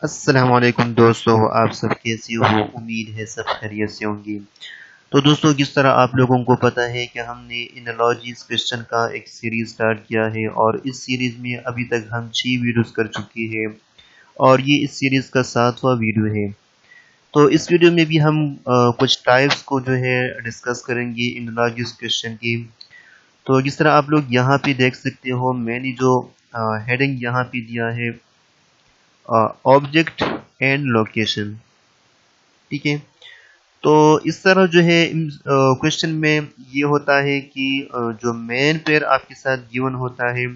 अस्सलाम वालेकुम दोस्तों, आप सब कैसे हो? उम्मीद है सब खैरियत से होंगे। तो दोस्तों, जिस तरह आप लोगों को पता है कि हमने एनालॉजीज क्वेश्चन का एक सीरीज स्टार्ट किया है और इस सीरीज में अभी तक हम 6 वीडियोस कर चुके हैं और ये इस सीरीज का 7वां वीडियो है। तो इस वीडियो में भी हम कुछ टाइप्स को जो है डिस्कस करेंगे एनालॉजीज क्वेश्चन की। तो जिस तरह आप लोग यहाँ पे देख सकते हो, मैंने जो हेडिंग यहाँ पे दिया है, ऑब्जेक्ट एंड लोकेशन। ठीक है। तो इस तरह जो है क्वेश्चन में ये होता है कि जो मेन पेयर आपके साथ गिवन होता है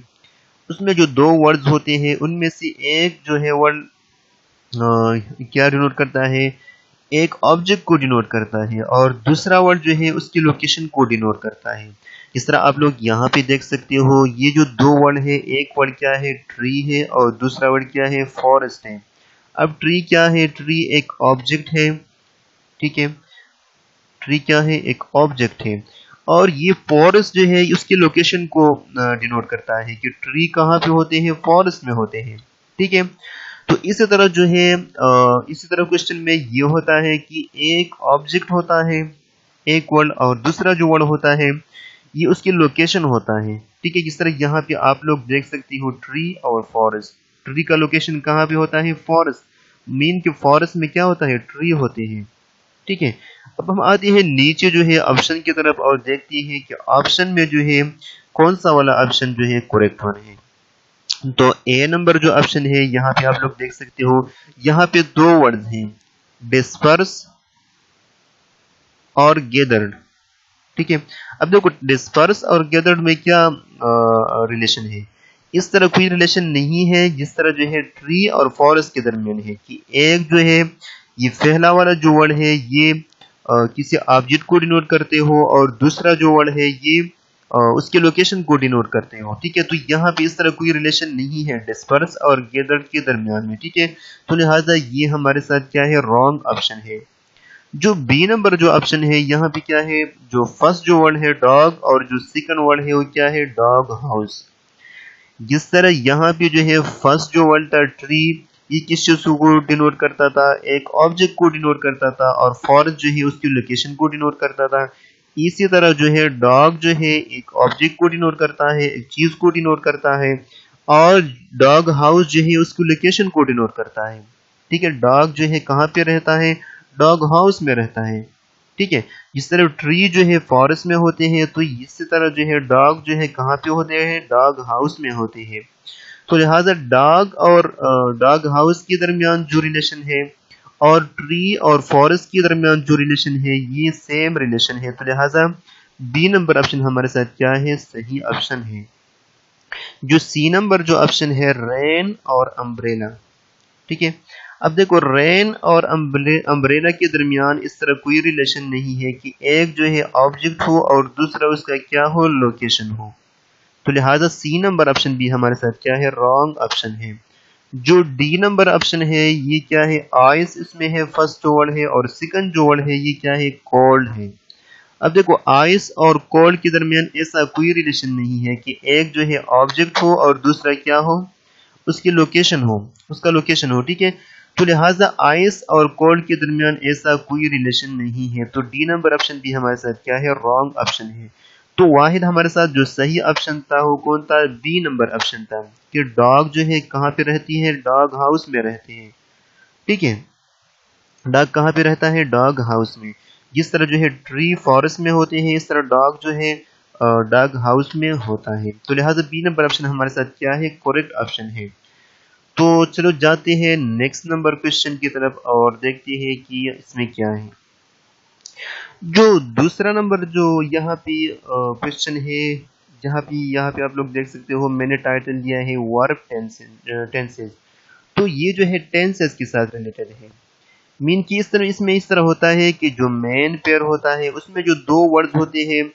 उसमें जो दो वर्ड्स होते हैं उनमें से एक जो है वर्ड क्या डिनोट करता है, एक ऑब्जेक्ट को डिनोट करता है और दूसरा वर्ड जो है उसकी लोकेशन को डिनोट करता है। इस तरह आप लोग यहाँ पे देख सकते हो, ये जो दो वर्ड है, एक वर्ड क्या है, ट्री है, और दूसरा वर्ड क्या है, फॉरेस्ट है। अब ट्री क्या है? ट्री एक ऑब्जेक्ट है। ठीक है। ट्री क्या है? एक ऑब्जेक्ट है। और ये फॉरेस्ट जो है उसकी लोकेशन को डिनोट करता है कि ट्री कहाँ पे होते हैं, फॉरेस्ट में होते हैं। ठीक है। तो इसी तरह जो है इसी तरह क्वेश्चन में ये होता है कि एक ऑब्जेक्ट होता है, एक वर्ड, और दूसरा जो वर्ड होता है ये उसकी लोकेशन होता है। ठीक है। जिस तरह यहाँ पे आप लोग देख सकते हो, ट्री और फॉरेस्ट। ट्री का लोकेशन कहाँ पे होता है? फॉरेस्ट। मीन के फॉरेस्ट में क्या होता है? ट्री होते हैं। ठीक है। अब हम आते हैं नीचे जो है ऑप्शन की तरफ और देखते हैं कि ऑप्शन में जो है कौन सा वाला ऑप्शन जो है करेक्ट वन है। तो ए नंबर जो ऑप्शन है, यहाँ पे आप लोग देख सकते हो, यहाँ पे दो वर्ड हैं, डिस्पर्स और गेदर्ड। ठीक है। अब देखो, डिस्पर्स और गेदर्ड में क्या रिलेशन है? इस तरह कोई रिलेशन नहीं है जिस तरह जो है ट्री और फॉरेस्ट के दरमियान है कि एक जो है ये पहला वाला जो वर्ड है ये किसी ऑब्जेक्ट को डिनोट करते हो और दूसरा जो वर्ड है ये उसके लोकेशन को डिनोट करते हो। ठीक है। तो यहाँ पे इस तरह कोई रिलेशन नहीं है डिस्पर्स और गेदर्ड के दरमियान में। ठीक है। तो लिहाजा ये हमारे साथ क्या है? रॉन्ग ऑप्शन है। जो बी नंबर जो ऑप्शन है, यहाँ पे क्या है? जो फर्स्ट जो वर्ड है डॉग और जो सेकंड वर्ड है वो क्या है? Dog house. जिस तरह यहाँ पे जो है फर्स्ट जो वर्ड था ट्री, ये किस चीज को डिनोट करता था? एक ऑब्जेक्ट को डिनोट करता था, और फॉरेस्ट जो है उसकी लोकेशन को डिनोट करता था। इसी तरह जो है डॉग जो है एक ऑब्जेक्ट को डिनोट करता है, एक चीज को डिनोट करता है, और डॉग हाउस जो है उसकी लोकेशन को डिनोट करता है। ठीक है। डॉग जो है कहाँ पे रहता है? डॉग हाउस में रहता है। ठीक है। जिस तरह ट्री जो है फॉरेस्ट में होते हैं, तो इसी तरह जो है डॉग जो है कहाँ पे होते हैं? डॉग हाउस में होते हैं। तो लिहाजा डॉग और डॉग हाउस के दरमियान जो रिलेशन है और ट्री और फॉरेस्ट के दरमियान जो रिलेशन है ये सेम रिलेशन है। तो लिहाजा बी नंबर ऑप्शन हमारे साथ क्या है? सही ऑप्शन है। जो सी नंबर जो ऑप्शन है, रेन और अम्ब्रेला। ठीक है। अब देखो, रेन और अम्ब्रेला के दरमियान इस तरह कोई रिलेशन नहीं है कि एक जो है ऑब्जेक्ट हो और दूसरा उसका क्या हो? लोकेशन हो। तो लिहाजा सी नंबर ऑप्शन भी हमारे साथ क्या है? रॉन्ग ऑप्शन है। जो डी नंबर ऑप्शन है ये क्या है? आइस इसमें है, फर्स्ट जो वर्ड है, और सेकंड जो वर्ड है ये क्या है? कोल्ड है। अब देखो, आइस और कोल्ड के दरमियान ऐसा कोई रिलेशन नहीं है कि एक जो है ऑब्जेक्ट हो और दूसरा क्या हो? उसकी लोकेशन हो, उसका लोकेशन हो। ठीक है। तो लिहाजा आइस और कोल्ड के दरमियान ऐसा कोई रिलेशन नहीं है। तो डी नंबर ऑप्शन भी हमारे साथ क्या है? रॉन्ग ऑप्शन है। तो वाहिद हमारे साथ जो सही ऑप्शन था वो कौन था? बी नंबर ऑप्शन था कि डॉग जो है कहाँ पे रहती है? डॉग हाउस में रहते हैं। ठीक है। डॉग कहाँ पे रहता है? डॉग हाउस में। जिस तरह जो है ट्री फॉरेस्ट में होते हैं, इस तरह डॉग जो है डॉग हाउस में होता है। तो लिहाजा बी नंबर ऑप्शन हमारे साथ क्या है? करेक्ट ऑप्शन है। तो चलो जाते हैं नेक्स्ट नंबर क्वेश्चन की तरफ और देखते हैं कि इसमें क्या है। जो दूसरा नंबर जो यहाँ पे क्वेश्चन है, यहाँ पे आप लोग देख सकते हो, मैंने टाइटल दिया है वर्ब टेंसेस। तो ये जो है टेंसेस के साथ रिलेटेड है। मीन की इस तरह होता है कि जो मेन पेयर होता है उसमें जो दो वर्ड्स होते हैं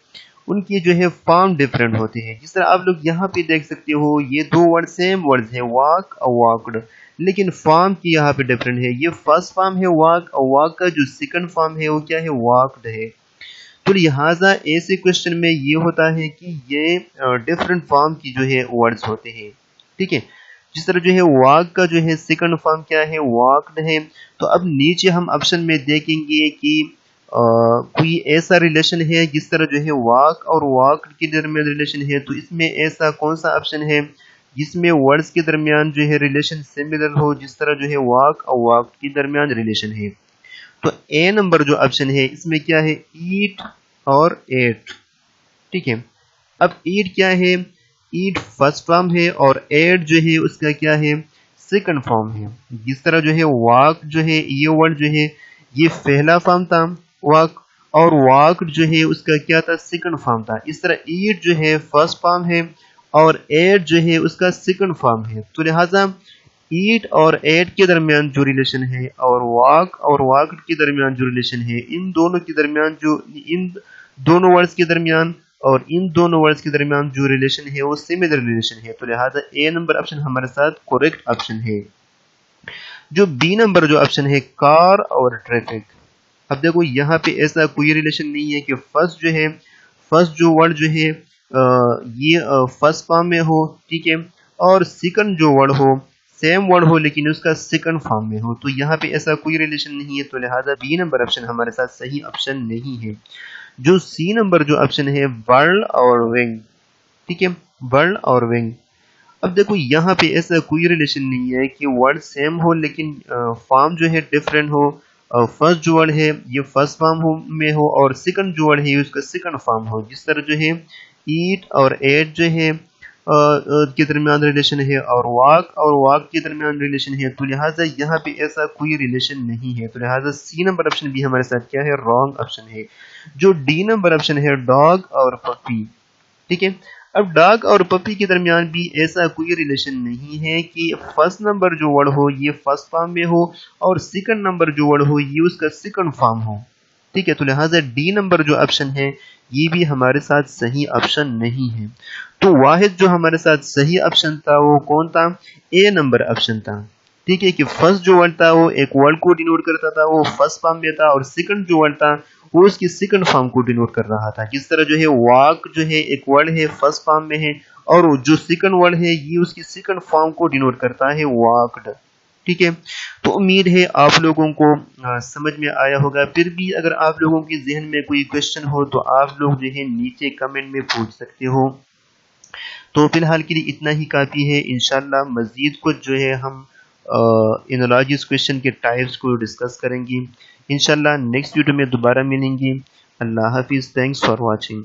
उनकी जो है फॉर्म डिफरेंट होते हैं। जिस तरह आप लोग यहाँ पे देख सकते हो, ये दो वर्ड सेम वर्ड्स है, वॉक और वॉकड, लेकिन फॉर्म की यहाँ पे डिफरेंट है। ये फर्स्ट फॉर्म है वॉक, और वॉक का जो सेकंड फॉर्म है वो क्या है? वॉकड है। तो लिहाजा ऐसे क्वेश्चन में ये होता है कि ये डिफरेंट फॉर्म की जो है वर्ड्स होते हैं। ठीक है। जिस तरह जो है वाक का जो है सेकंड फॉर्म क्या है, वाक्ड है। तो अब नीचे हम ऑप्शन में देखेंगे कि कोई ऐसा रिलेशन है जिस तरह जो है वाक और वाक्ड के दरमियान रिलेशन है, तो इसमें ऐसा कौन सा ऑप्शन है जिसमें वर्ड्स के दरमियान जो है रिलेशन सिमिलर हो, जिस तरह जो है वाक और वाक्ड के दरमियान रिलेशन है। तो ए नंबर जो ऑप्शन है इसमें क्या है, ईट और एट। ठीक है, अब ईट क्या है, ईट फर्स्ट फॉर्म है और एट जो है उसका क्या है, सेकंड फॉर्म है। जिस तरह जो है वाक जो है ये वर्ड जो है ये पहला फॉर्म था वाक, और वाक जो है उसका क्या था, सेकंड फॉर्म था। इस तरह ईट जो है फर्स्ट फॉर्म है और एट जो है उसका सेकंड फॉर्म है। तो लिहाजा ईट और एट के दरमियान जो रिलेशन है और वाक के दरमियान जो रिलेशन है, इन दोनों के दरमियान जो इन दोनों वर्ड्स के दरमियान और इन दोनों वर्ड्स के दरमियान जो रिलेशन है वो सिमिलर रिलेशन है। तो लिहाजा ए नंबर ऑप्शन हमारे साथ करेक्ट ऑप्शन है। जो बी नंबर जो ऑप्शन है, कार और ट्रैफिक। अब देखो यहाँ पे ऐसा कोई रिलेशन नहीं है कि फर्स्ट जो है, फर्स्ट जो वर्ड जो है ये फर्स्ट फॉर्म में हो, ठीक है, और सेकंड जो वर्ड हो सेम वर्ड हो लेकिन उसका सेकंड फॉर्म में हो। तो यहाँ पे ऐसा कोई रिलेशन नहीं है। तो लिहाजा बी नंबर ऑप्शन हमारे साथ सही ऑप्शन नहीं है। जो सी नंबर जो ऑप्शन है, बर्ड और विंग। ठीक है, बर्ड और विंग। अब देखो यहाँ पे ऐसा कोई रिलेशन नहीं है कि वर्ड सेम हो लेकिन फॉर्म जो है डिफरेंट हो। फर्स्ट जो वर्ड है ये फर्स्ट फॉर्म में हो और सेकंड जो वर्ड है ये उसका सेकंड फॉर्म हो। जिस तरह जो है ईट और एट जो है के दरमियान रिलेशन है और वाक के दरमियान रिलेशन है। तो लिहाजा यहाँ पे ऐसा कोई रिलेशन नहीं है। तो लिहाजा सी नंबर ऑप्शन भी हमारे साथ क्या है, रॉन्ग ऑप्शन है। जो डी नंबर ऑप्शन है, डॉग और पपी। ठीक है, अब डॉग और पपी के दरमियान भी ऐसा कोई रिलेशन नहीं है कि फर्स्ट नंबर जो वर्ड हो ये फर्स्ट फॉर्म में हो और सेकंड नंबर जो वर्ड हो ये उसका सेकंड फॉर्म हो। ठीक है, तो लिहाजा डी नंबर जो ऑप्शन है ये भी हमारे साथ सही ऑप्शन नहीं है। तो वाहिद जो हमारे साथ सही ऑप्शन था वो कौन था, ए नंबर ऑप्शन था। ठीक है, कि फर्स्ट जो वर्ड था वो एक वर्ड को डिनोट करता था, वो फर्स्ट फॉर्म में था, और सेकंड जो वर्ड था वो उसकी सेकंड फॉर्म को डिनोट कर रहा था। जिस तरह जो है वाक जो है एक वर्ड है फर्स्ट फॉर्म में है और जो सेकंड वर्ड है ये उसकी सेकंड फॉर्म को डिनोट करता है, वाक्ड। ठीक है, तो उम्मीद है आप लोगों को समझ में आया होगा। फिर भी अगर आप लोगों के जहन में कोई क्वेश्चन हो तो आप लोग जो है नीचे कमेंट में पूछ सकते हो। तो फिलहाल के लिए इतना ही काफ़ी है। इंशाल्लाह मज़ीद कुछ जो है हम एनालॉजीज क्वेश्चन के टाइप्स को डिस्कस करेंगे। इंशाल्लाह नेक्स्ट वीडियो में दोबारा मिलेंगे। अल्लाह हाफिज़, थैंक्स फॉर वॉचिंग।